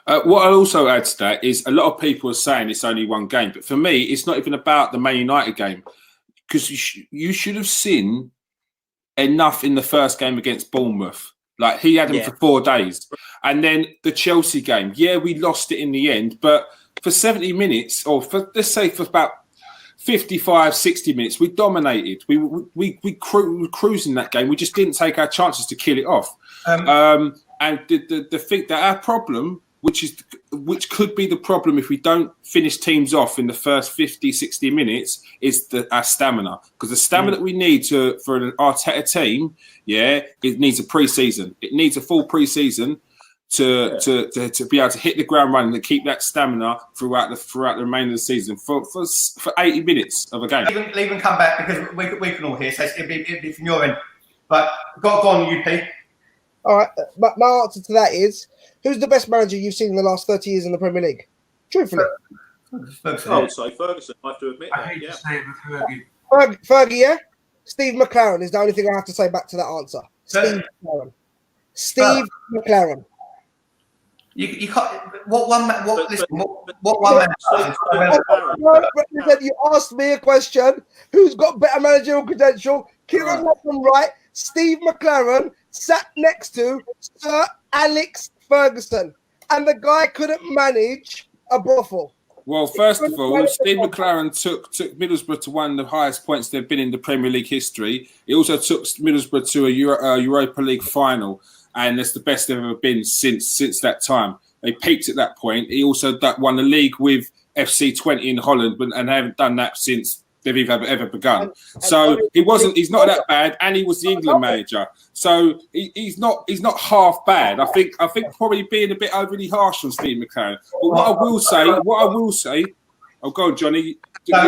What I'll also add to that is a lot of people are saying it's only one game, but for me, it's not even about the Man United game, because you should have seen enough in the first game against Bournemouth. Like, he had him for 4 days. And then the Chelsea game, we lost it in the end, but for 70 minutes, or for, let's say, for about 55, 60 minutes, we dominated. We were cruising that game. We just didn't take our chances to kill it off. And the thing that our problem, which could be the problem if we don't finish teams off in the first 50, 60 minutes, is our stamina. Because the stamina that we need for an Arteta team, it needs a pre-season. It needs a full pre-season to be able to hit the ground running and keep that stamina throughout the remainder of the season for 80 minutes of a game. Leave and come back, because we can all hear, so it'll be from your end. But go on, UP. All right, but my answer to that is, who's the best manager you've seen in the last 30 years in the Premier League? Truthfully. I would say Ferguson, I have to admit. I hate to say it with Fergie. Fergie, yeah? Steve McLaren is the only thing I have to say back to that answer. Steve McLaren. Steve McLaren. You can't. What one man? What one man? You asked me a question. Who's got better managerial credential? Kieran Watson, right? Steve McLaren sat next to Sir Alex Ferguson, and the guy couldn't manage a brothel. Well, first of all, Steve McLaren took Middlesbrough to one of the highest points they've been in the Premier League history. He also took Middlesbrough to a Europa League final, and that's the best they've ever been since that time. They peaked at that point. He also won the league with FC 20 in Holland, and they haven't done that since they've ever begun. So he's not that bad, and he was the England manager. So he's not half bad. I think probably being a bit overly harsh on Steve McLaren. But what I will say, oh, go on, Johnny. No,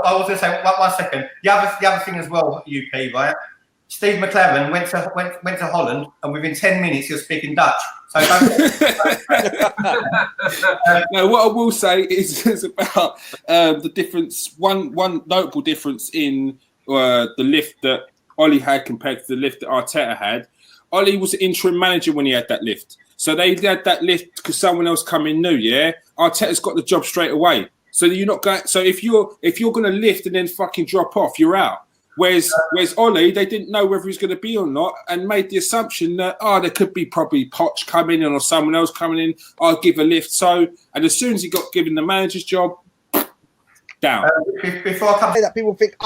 I was going to say one second. The other thing as well, UP, right? Steve McLaren went to Holland, and within 10 minutes you're speaking Dutch. So no, what I will say is about the difference. One notable difference in the lift that Ollie had compared to the lift that Arteta had. Ollie was the interim manager when he had that lift, so they had that lift because someone else come in new. Yeah, Arteta's got the job straight away. So you're not going. So if you're going to lift and then fucking drop off, you're out. Whereas Ollie, they didn't know whether he's going to be or not, and made the assumption that there could be probably Poch coming in or someone else coming in. I'll give a lift. So, and as soon as he got given the manager's job, down. Before I come, that people think,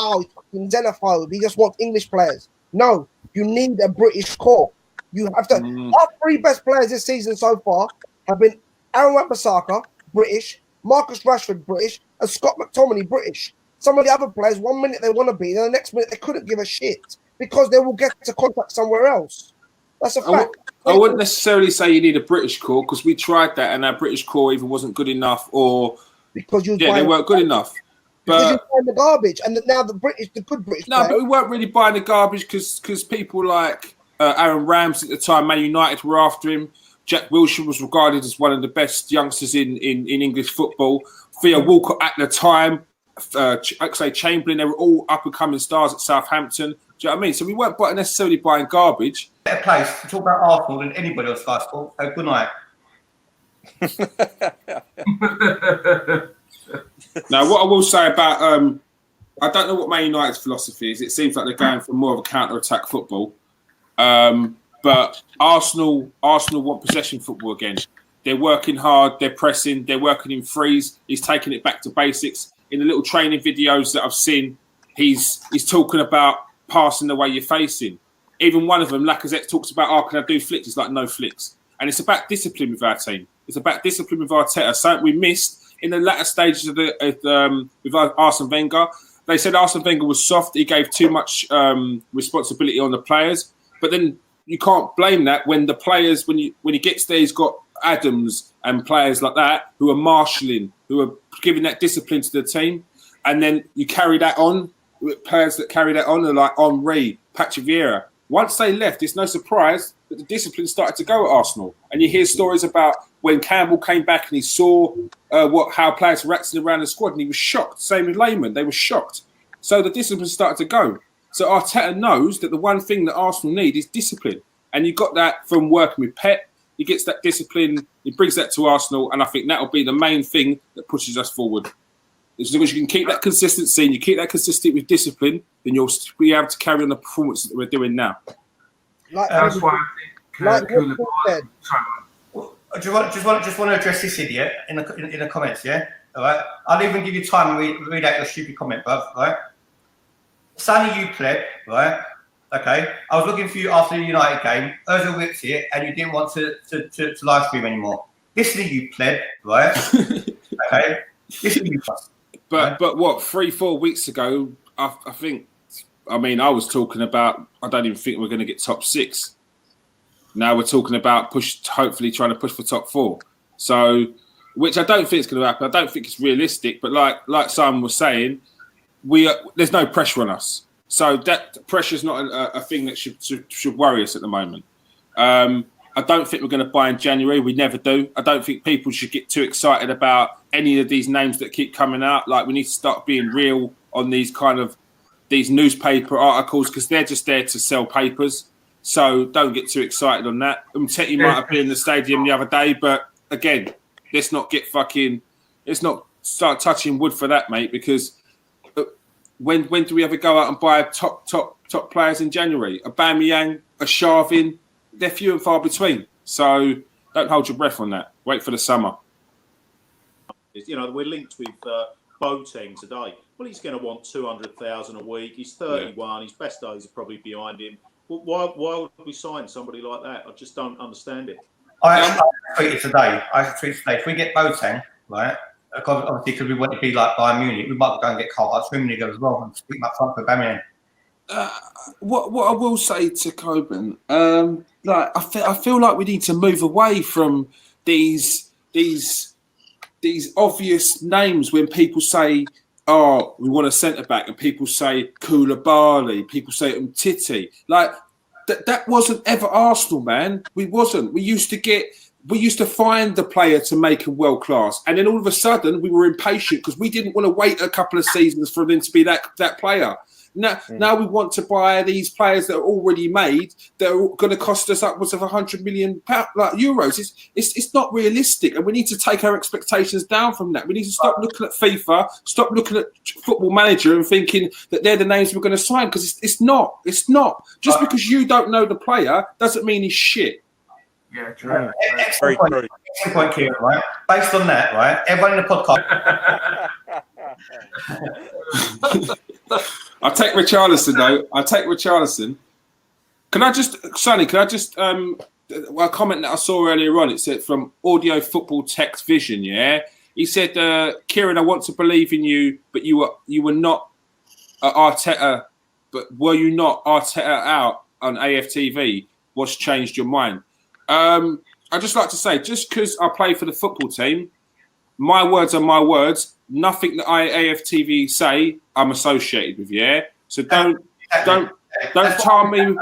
he's xenophobe. He just wants English players. No, you need a British core. You have to. Our 3 best players this season so far have been Aaron Wan-Bissaka, British, Marcus Rashford, British, and Scott McTominay, British. Some of the other players, 1 minute they want to be, then the next minute they couldn't give a shit because they will get to contract somewhere else. That's a fact. I wouldn't necessarily say you need a British core, because we tried that and our British core either wasn't good enough or because they weren't good enough. Because you're buying the garbage, and now the good British. No, but we weren't really buying the garbage because people like Aaron Ramsey at the time, Man United were after him. Jack Wilshere was regarded as one of the best youngsters in English football. Theo Walcott at the time. Chamberlain, they were all up-and-coming stars at Southampton. Do you know what I mean? So we weren't necessarily buying garbage. Better place to talk about Arsenal than anybody else Sky Sport. So good night. Now, what I will say about I don't know what Man United's philosophy is. It seems like they're going for more of a counter-attack football. But Arsenal want possession football again. They're working hard. They're pressing. They're working in threes. He's taking it back to basics. In the little training videos that I've seen, he's talking about passing the way you're facing. Even one of them, Lacazette, talks about, can I do flicks? It's like, no flicks. And it's about discipline with our team. It's about discipline with Arteta. Something we missed in the latter stages with Arsene Wenger. They said Arsene Wenger was soft. He gave too much responsibility on the players. But then you can't blame that when the players, when he gets there, he's got Adams and players like that who are marshalling, who are giving that discipline to the team. And then you carry that on with players that carry that on, are like Henry, Patrick Vieira. Once they left, it's no surprise that the discipline started to go at Arsenal. And you hear stories about when Campbell came back and he saw how players were acting around the squad, and he was shocked. Same with Lehmann, they were shocked. So the discipline started to go. So Arteta knows that the one thing that Arsenal need is discipline. And you got that from working with Pep, he gets that discipline, he brings that to Arsenal, and I think that will be the main thing that pushes us forward. As long as you can keep that consistency and you keep that consistent with discipline, then you'll be able to carry on the performance that we're doing now. That's why I think Koulibaly. I just want to address this idiot in the comments, yeah? All right? I'll even give you time to read out your stupid comment, bruv, right? Sonny, you pleb, right? Okay. I was looking for you after the United game. Ozil whipped it, and you didn't want to live stream anymore. Listen to you pleb, right? Okay. Listen to you. But what, 3-4 weeks ago, I I was talking about, I don't even think we're going to get top 6. Now we're talking about hopefully trying to push for top 4. So, which I don't think is going to happen. I don't think it's realistic. But like Simon was saying, there's no pressure on us. So that pressure is not a thing that should worry us at the moment. I don't think we're going to buy in January. We never do. I don't think people should get too excited about any of these names that keep coming out. Like, we need to start being real on these newspaper articles, because they're just there to sell papers. So don't get too excited on that. Umtiti might have been in the stadium the other day, but again, let's not start touching wood for that, mate, because when do we ever go out and buy top players in January? Aubameyang, a Sharvin, they're few and far between. So don't hold your breath on that. Wait for the summer. We're linked with Boateng today. Well, he's going to want 200,000 a week. He's 31. Yeah. His best days are probably behind him. Why would we sign somebody like that? I just don't understand it. I tweeted today. If we get Boateng, right? Obviously, because we want to be like Bayern Munich, we might go and get Carl Rummenigge as well and speak him up front for Aubameyang. What I will say to Coben, I feel like we need to move away from these obvious names when people say, "Oh, we want a centre back," and people say Koulibaly, people say Umtiti. Like that wasn't ever Arsenal, man. We wasn't. We used to find the player to make him world class, and then all of a sudden we were impatient because we didn't want to wait a couple of seasons for them to be that player. Now we want to buy these players that are already made that are going to cost us upwards of 100 million euros. It's not realistic, and we need to take our expectations down from that. We need to stop looking at FIFA, stop looking at Football Manager and thinking that they're the names we're going to sign, because it's not. It's not. Just because you don't know the player doesn't mean he's shit. Yeah, true. Excellent point, Kieran, right? Based on that, right? Everyone in the podcast. I'll take Richarlison, though. Sonny, a comment that I saw earlier on, it said from Audio Football Text Vision, yeah? He said, Kieran, I want to believe in you, but you were not Arteta, but were you not Arteta out on AFTV? What's changed your mind? I'd just like to say, just because I play for the football team, my words are my words. Nothing that AFTV say, I'm associated with. Yeah, so don't tar me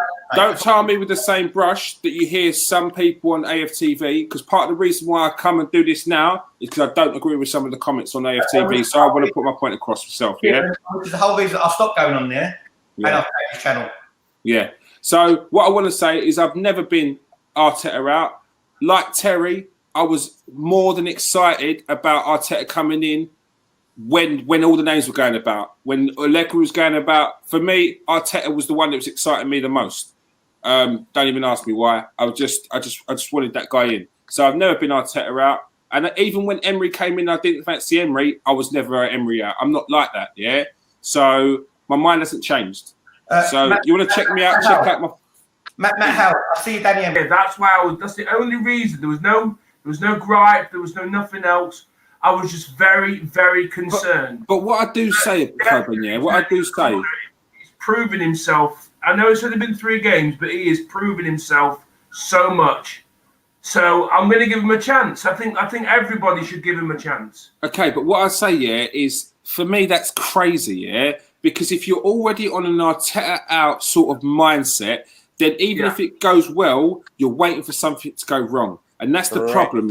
with the same brush that you hear some people on AFTV. Because part of the reason why I come and do this now is because I don't agree with some of the comments on AFTV. So I want to put my point across myself. Yeah, which is the whole reason I stopped going on there. Yeah. And I've changed the channel. Yeah. So what I want to say is I've never been Arteta out. Like Terry, I was more than excited about Arteta coming in when all the names were going about. When Allegri was going about, for me, Arteta was the one that was exciting me the most. Don't even ask me why. I just wanted that guy in. So I've never been Arteta out. And even when Emery came in, I didn't fancy Emery. I was never Emery out. I'm not like that, yeah? So my mind hasn't changed. So Matt, you want to check me out? Check out my... Matt Howard, I see you, Danny Emery. Yeah, that's the only reason. There was no gripe. There was nothing else. I was just very, very concerned. But what I do say, Coben, he's proven himself. I know it's only been 3 games, but he has proven himself so much. So I'm going to give him a chance. I think everybody should give him a chance. Okay, but what I say, is for me that's crazy, because if you're already on an Arteta out sort of mindset, then even if it goes well, you're waiting for something to go wrong. And that's the problem,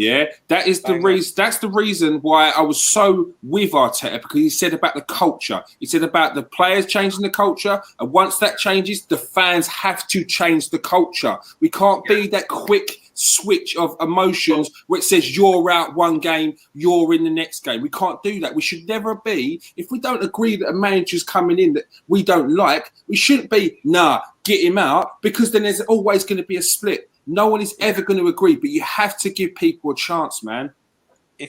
That is the reason. That's the reason why I was so with Arteta, because he said about the culture. He said about the players changing the culture, and once that changes, the fans have to change the culture. We can't be that quick switch of emotions where it says you're out one game, you're in the next game. We can't do that. We should never be, if we don't agree that a manager's coming in that we don't like, we shouldn't be, nah, get him out, because then there's always going to be a split. No one is ever going to agree, but you have to give people a chance, man.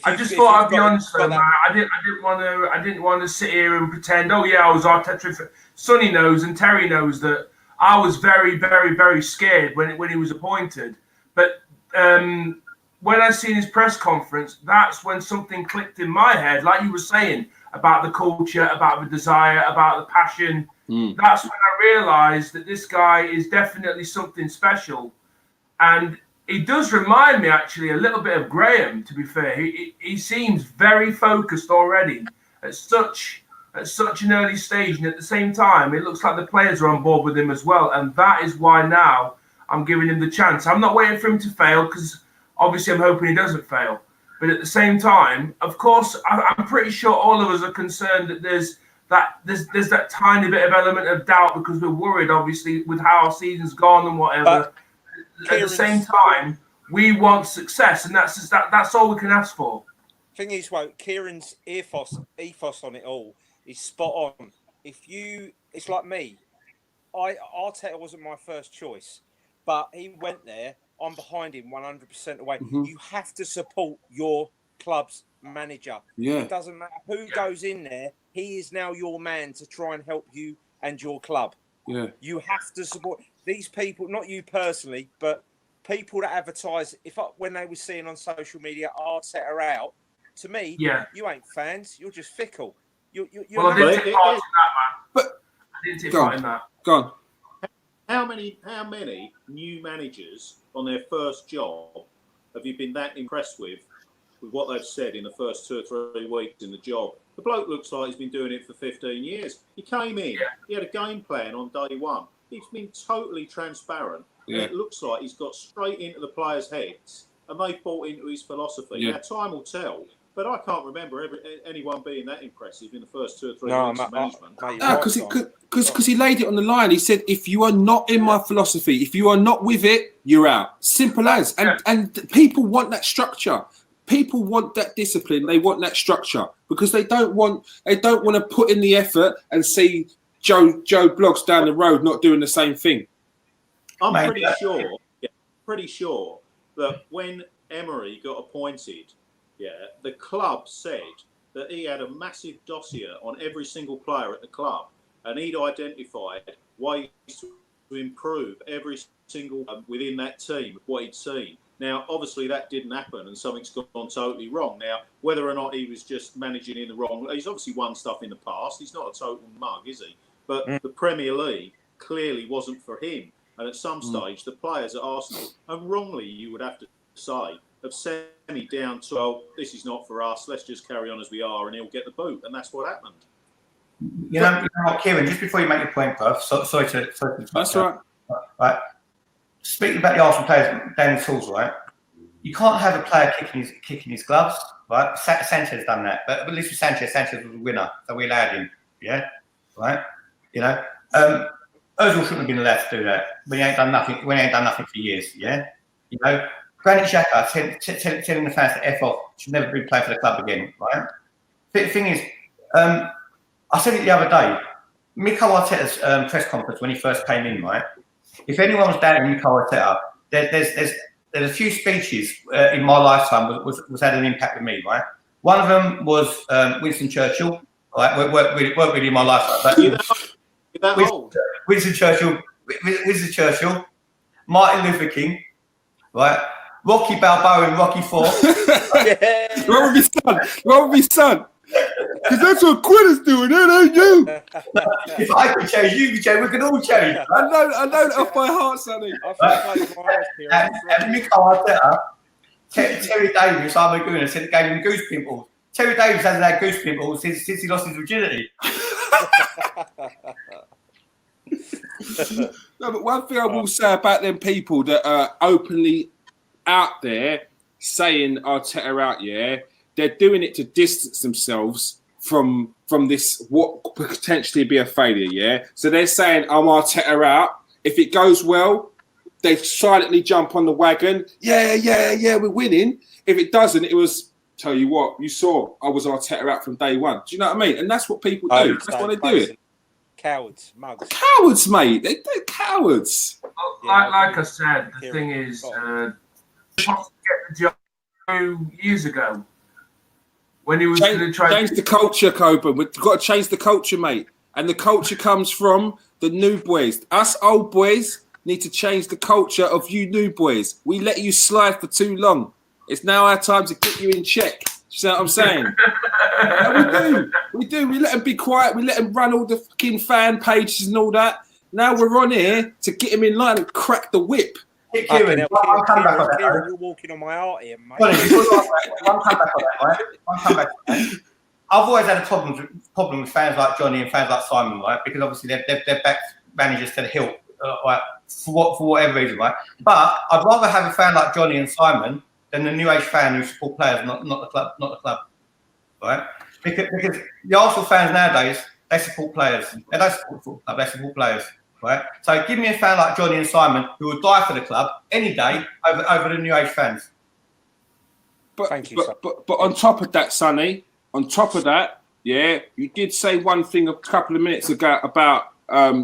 I just thought I'd be honest though, man. I didn't want to sit here and pretend. Oh yeah, I was Arteta. Sonny knows and Terry knows that I was very, very, very scared when he was appointed. But when I seen his press conference, that's when something clicked in my head. Like you were saying about the culture, about the desire, about the passion. That's when I realised that this guy is definitely something special, and he does remind me actually a little bit of Graham, to be fair. He seems very focused already at such an early stage, and at the same time, it looks like the players are on board with him as well. And that is why now I'm giving him the chance. I'm not waiting for him to fail, because obviously I'm hoping he doesn't fail. But at the same time, of course, I'm pretty sure all of us are concerned that there's that tiny bit of element of doubt, because we're worried, obviously, with how our season's gone and whatever. At the same time, we want success, and that's all we can ask for. Thing is, well, Kieran's ethos on it all is spot on. It's like me. Arteta wasn't my first choice, but he went there. I'm behind him 100% away. You have to support your club's manager. Yeah. It doesn't matter who goes in there. He is now your man to try and help you and your club. Yeah. You have to support these people, not you personally, but people that advertise. When they were seeing on social media Arteta out, to me, you ain't fans. You're just fickle. You're I didn't take part in that, man. But I didn't take part in that. Go on. How many new managers on their first job have you been that impressed with what they've said in the first 2 or 3 weeks in the job? The bloke looks like he's been doing it for 15 years. He came in, he had a game plan on day one. He's been totally transparent. And it looks like he's got straight into the players' heads, and they've bought into his philosophy. Now, time will tell, but I can't remember anyone being that impressive in the first 2 or 3 weeks of management. Because he laid it on the line. He said, if you are not in my philosophy, if you are not with it, you're out. Simple as. And people want that structure. People want that discipline. They want that structure, because they don't want to put in the effort and see Joe Bloggs down the road not doing the same thing. I'm pretty sure that when Emery got appointed, the club said that he had a massive dossier on every single player at the club, and he'd identified ways to improve every single within that team, what he'd seen. Now, obviously, that didn't happen, and something's gone totally wrong. Now, whether or not he was just managing in the wrong, he's obviously won stuff in the past. He's not a total mug, is he? But the Premier League clearly wasn't for him. And at some stage, the players at Arsenal, and wrongly, you would have to say, have sent me down to, oh, this is not for us. Let's just carry on as we are, and he'll get the boot. And that's what happened. You know what, Kieran, just before you make your point, bro, sorry to That's right. Right. Speaking about the Arsenal players, Daniel Tools, right? You can't have a player kicking his gloves, right? Sanchez done that, but at least with Sanchez was a winner, so we allowed him. Yeah, right. You know, Ozil shouldn't have been allowed to do that. When he ain't done nothing. When he ain't done nothing for years. Yeah, you know, Granit Xhaka telling the fans to f off, should never be playing for the club again. Right. The thing is, I said it the other day. Mikel Arteta's press conference when he first came in, right? If anyone was doubting Mikel Arteta, there's a few speeches in my lifetime was had an impact with me, right? One of them was Winston Churchill, right? Weren't really in my lifetime, but Winston Churchill, Martin Luther King, right? Rocky Balboa in Rocky 4. What would be son? Because that's what quitters doing, it ain't you. If I can change, you can change. We can all change. Right? I know that off my heart, Sonny. And Mikel Arteta, Terry Davis, I'm a gooner, said it gave him goose pimples. Terry Davis hasn't had goose pimples since he lost his virginity. No, but one thing I will say about them people that are openly out there saying Arteta out, they're doing it to distance themselves from this, what could potentially be a failure, So they're saying, I'm Arteta out. If it goes well, they silently jump on the wagon. Yeah, we're winning. If it doesn't, it was, tell you what, you saw I was Arteta out from day one. Do you know what I mean? And that's what people do. That's why they do it. Cowards, mugs. Cowards, mate. They're cowards. Like I said, the thing is, get the job 2 years ago when he was going to try change the culture, Coburn. We've got to change the culture, mate. And the culture comes from the new boys. Us old boys need to change the culture of you new boys. We let you slide for too long. It's now our time to get you in check. You know what I'm saying? Yeah, we do. We let them be quiet. We let them run all the fucking fan pages and all that. Now we're on here to get him in line and crack the whip. Kieran, you're walking on my art here, mate. One comeback on that. I've always had a problem with fans like Johnny and fans like Simon, right? Because obviously they're back managers to the hilt, right? For whatever reason, right? But I'd rather have a fan like Johnny and Simon than the new age fan who support players, not the club, right? Because the Arsenal fans nowadays, they support players. They don't support the football club, they support players, right? So give me a fan like Johnny and Simon who would die for the club any day over the new age fans. Thank you, but on top of that, Sonny, on top of that, yeah, you did say one thing a couple of minutes ago about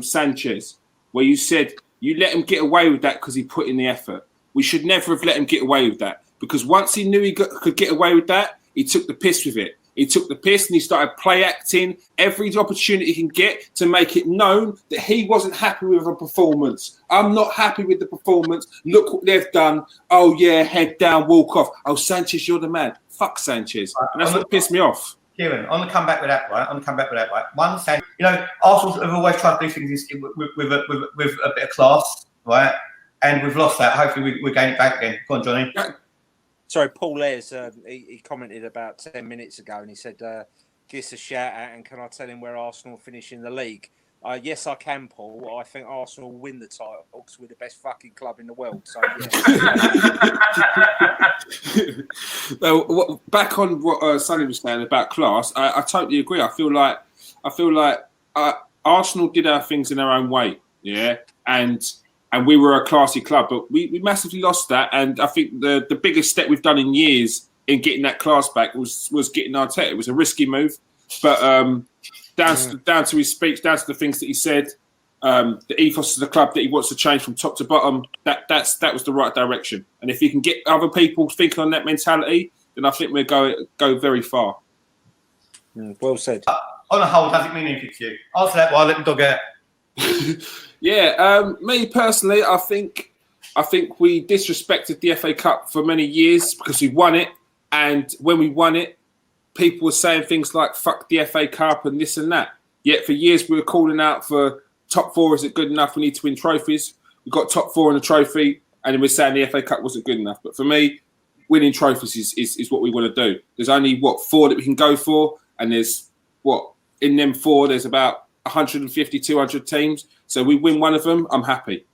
Sanchez, where you said you let him get away with that because he put in the effort. We should never have let him get away with that, because once he knew he could get away with that, he took the piss with it. He took the piss and he started play acting every opportunity he can get to make it known that he wasn't happy with a performance. I'm not happy with the performance. Look what they've done. Oh, yeah, head down, walk off. Oh, Sanchez, you're the man. Fuck Sanchez. And that's what pissed me off. Kieran, on the comeback with that, right? One, Sanchez, Arsenal have always tried to do things with a bit of class, right? And we've lost that. Hopefully we gain it back again. Go on, Johnny. Sorry, Paul Ayres, he commented about 10 minutes ago and he said, give us a shout out and can I tell him where Arsenal finish in the league? Yes, I can, Paul. I think Arsenal will win the title because we're the best fucking club in the world. So, yeah. Back on what Sonny was saying about class, I totally agree. I feel like Arsenal did our things in our own way, yeah, and we were a classy club, but we massively lost that. And I think the biggest step we've done in years in getting that class back was getting Arteta. It was a risky move, but down to his speech, down to the things that he said, the ethos of the club that he wants to change from top to bottom, that was the right direction. And if you can get other people thinking on that mentality, then I think we'll go very far. Well said. On the whole, does it mean anything to you? Answer that while I let the dog out. Yeah, me personally, I think we disrespected the FA Cup for many years because we won it, and when we won it, people were saying things like "fuck the FA Cup" and this and that. Yet for years we were calling out for top four. Is it good enough? We need to win trophies. We got top four in the trophy, and then we're saying the FA Cup wasn't good enough. But for me, winning trophies is what we want to do. There's only four that we can go for, and there's in them four there's about 150, 200 teams. So we win one of them, I'm happy.